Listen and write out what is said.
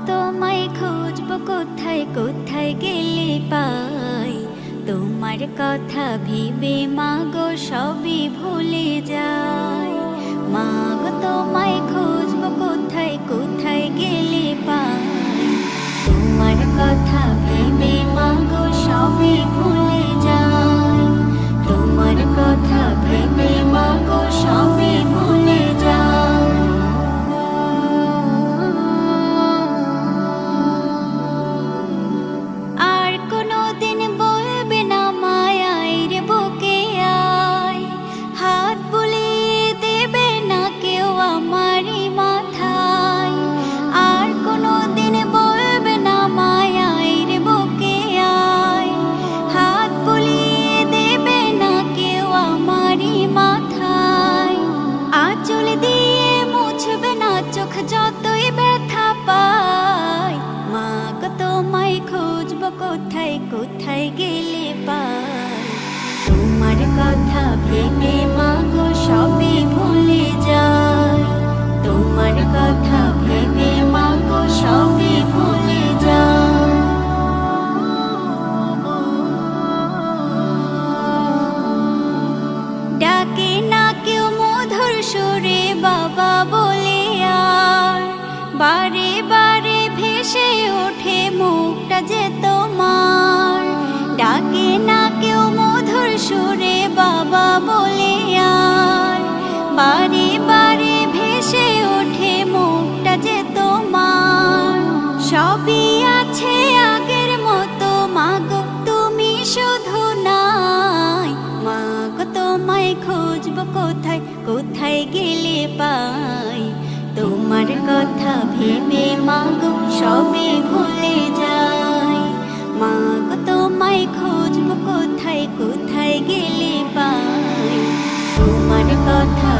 তোমায় খুঁজবো কোথায় কোথায় গেলে পাই, তোমার কথা ভেবে মাগো সবই ভুলে যাই। মাগো তোমায় খুঁজবো কোথায় কোথায় গেলে পাই, তোমার কথা ভেবে মাগো সবই ভুলে যাই। তোমার কথা ভেবে মাগো সবই ভুলে যাই। আর কোনোদিন বলবে না মায়ার বুকে আয়, হাত বুলিয়ে দেবে না কেউ আমারই মাথায়। আর কোনোদিন বলবে না মায়ার বুকে আয়, হাত বুলিয়ে দেবে না কেউ আমারই মাথায়। আঁচল দিয়ে মুছবে না চোখ যতই ব্যথা পায়, মাগো তোমায় খুঁজবো কোথায় কোথায় গেলে পাই, তোমার কথা ভেবে মাগো সবই ভুলে যাই। তোমার কথা ভেবে মাগো সবই ভুলে যাই। ডাকে না কেউ মধুর সুরে বাবা বলে, আর বারে বারে ভেসে ওঠে মুখটা যে তোমার। ডাকে না কেউ মধুর সুরে বাবা বলে, আর বারে বারে ভেসে ওঠে মুখটা যে তোমার। সবই আছে আগের মতো মাগো তুমি শুধু নাই, মাগো তোমায় খুঁজবো কোথায় কোথায় গেলে পাই, তোমার কথা ভেবে মাগো সবই ভুলে যাই। মাগো তোমায় খুঁজবো কোথায় কোথায় গেলে পাই, তোমার কথা